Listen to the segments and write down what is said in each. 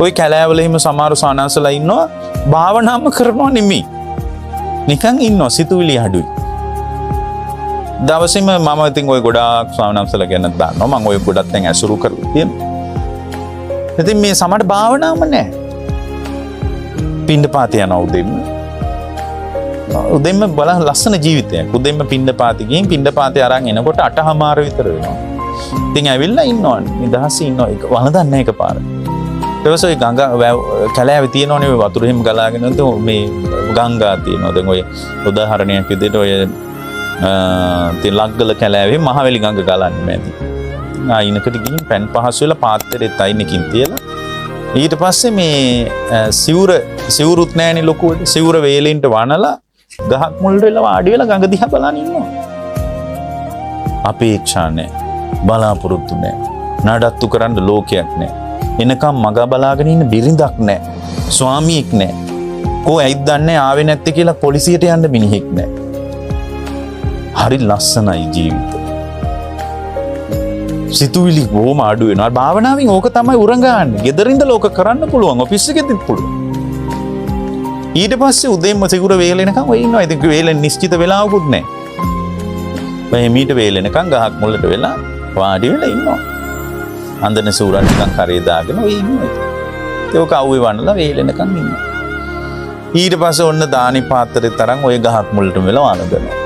ওই කැලෑවල හිම සමහර සානංශලා ඉන්නවා භාවනාම කරනවා නෙමෙයි. නිකන් ඉන්නවා සිතුවිලි අඩුයි. දවසේම මම ඉතින් ওই ගොඩාක් සානංශලා ගැන දන්නවා. මම ওই ගොඩක් දැන් ඇසුරු කරලා තියෙනවා. ඉතින් මේ සමහර භාවනාවම නැහැ. පින්ඩපාත යනවා උදෙන්ම. උදෙන්ම බලන් ලස්සන ජීවිතයක්. උදෙන්ම පින්ඩපාත ගිහින් පින්ඩපාතේ අරන් එනකොට 8:00 විතර වෙනවා. ඉතින් ඇවිල්ලා ඉන්නවා. නිදහසේ ඉන්නවා. ඒක වළඳන්නේ නැහැ එකපාර. ඊට පස්සේ ওই ගංගා කැලෑවේ තියෙනවනේ ඔය වතුර හිම ගලාගෙන යන මේ ගංගා තියෙනවා. දැන් ඔය උදාහරණයක් විදිහට ඔය ලග්ගල කැලෑවේ මහවැලි ගඟ ගලන්නේ නැති. ආයිනකට ගිහින් පෑන් පහසු වෙලා පාත්‍රෙත් අයිනකින් තියලා ඊට පස්සේ මේ සිවුරුත් නැණි ලොකුවට සිවුර වේලෙන්ට වනලා ගහක් මුල් වෙලා වාඩි වෙලා ගඟ දිහා බලන් ඉන්නවා. අපේක්ෂා නැහැ. බලාපොරොත්තු නැහැ. නඩත්තු කරන්න ලෝකයක් නැහැ. එනකම් මග බලාගෙන ඉන්න බිරිඳක් නැහැ. ස්වාමියෙක් නැහැ. කොහේ ඇයිද දන්නේ ආවේ නැත්තේ කියලා පොලිසියට යන්න මිනිහෙක් නැහැ. හරි ලස්සනයි ජීවිතේ. සිතුවිලි බොහොම අඩු වෙනවා. භාවනාවෙන් ඕක තමයි උරංගාන්නේ. ගෙදරින්ද ලෝක කරන්න පුළුවන්. ඔෆිස් එකෙදිත් පුළුවන්. ඊට පස්සේ උදේම සිගුර වේලෙනකන් ඔය ඉන්නවා. ඉතින් වේලෙන් නිශ්චිත වෙලාවකුත් නැහැ. මේ මීට වේලෙනකන් ගහක් මුලට වෙලා වාඩි වෙලා ඉන්නවා. අන්දන සූරන් නිකන් කරේ දාගෙන ඔය ඉන්නවා. ඒක අවුවේ වන්නලා වේලෙනකන් ඉන්නවා. ඊට පස්සේ ඔන්න දානි පාත්‍රේ තරම් ඔය ගහක් මුලට වෙලා වළඳනවා.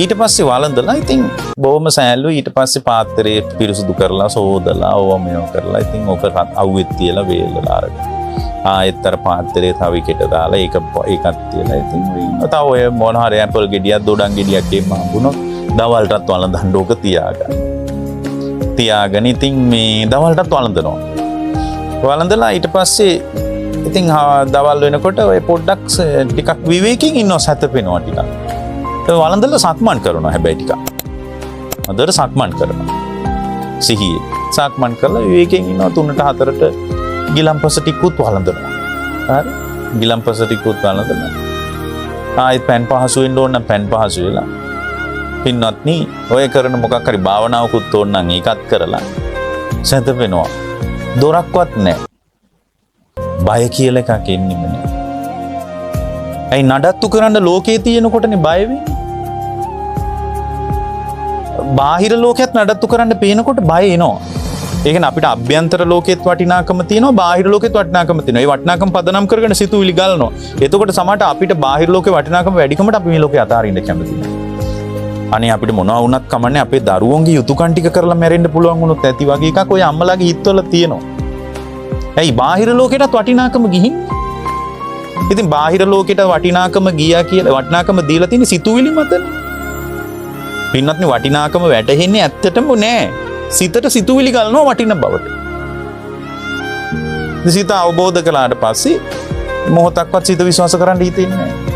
ඊට පස්සේ වළඳලා ඉතින් බොහොම සෑහළු ඊට පස්සේ පාත්‍රේ පිරිසුදු කරලා සෝදලා ඕවා මේව කරලා ඉතින් ඕක අවුවෙත් තියලා වේලලා අරගෙන ආයෙත් අර පාත්‍රේ තව එකට දාලා ඒකත් තියලා ඉතින් තව ඔය මොන හරි ඇපල් ගෙඩියක් දොඩම් ගෙඩියක් එම්ම හම්බුනොත් දවල්ටත් වළඳන්න ඕක තියාගෙන ඉතින් මේ දවල්ටත් වළඳනවා. වළඳලා ඊට පස්සේ ඉතින් දවල් වෙනකොට ඔය පොඩ්ඩක් ටිකක් විවේකයෙන් ඉන්නවා සැතපෙනවා ටිකක්. වළඳලා සක්මන් කරනවා හැබැයි ටිකක්. හොඳට සක්මන් කරනවා. සිහියේ. සක්මන් කරලා විවේකයෙන් ඉන්නවා 3ට 4ට ගිලම්පස ටිකුත් වළඳනවා. හරි? ගිලම්පස ටිකුත් වළඳනවා. ආයෙත් පෑන් පහසු වෙන්න ඕන නම් පෑන් පහසු වෙලා. පින්වත්නි ඔය කරන මොකක් හරි භාවනාවකුත් ඕන නම් ඒකත් කරලා සැතපෙනවා. දොරක්වත් නැහැ. බය කියලා එකක් එන්නෙම නැහැ. ඇයි නඩත්තු කරන්න ලෝකේ තියෙනකොටනේ බය වෙන්නේ? බාහිර ලෝකයක් නඩත්තු කරන්න පේනකොට බය එනවා. ඒ කියන්නේ අපිට අභ්‍යන්තර ලෝකෙත් වටිනාකම තියෙනවා බාහිර ලෝකෙත් වටිනාකම තියෙනවා. ඒ වටිනාකම පදනම් කරගෙන සිතුවිලි ගලනවා. එතකොට සමහරට අපිට බාහිර ලෝකේ වටිනාකම වැඩිකමට අපි මේ ලෝකේ අතාරින්න කැමතියි. අනේ අපිට මොනවා වුණත් කමන්නේ අපේ දරුවන්ගේ යුතුයකම් ටික කරලා මැරෙන්න පුළුවන් වුණොත් ඇති වගේ එකක් ඔය අම්මලාගේ හිතවල තියෙනවා. ඇයි බාහිර ලෝකෙටත් වටිනාකම ගිහින්? ඉතින් බාහිර ලෝකෙට වටිනාකම ගියා කියලා වටිනාකම දීලා තියෙන සිතුවිලි මතනේ. පින්නත්නි වටිනාකම වැටහෙන්නේ ඇත්තටම නෑ. සිතට සිතුවිලි ගලනවා වටින බවට. සිත අවබෝධ කළාට පස්සේ මොහොතක්වත් සිත විශ්වාස කරන්න හිතෙන්නේ නෑ.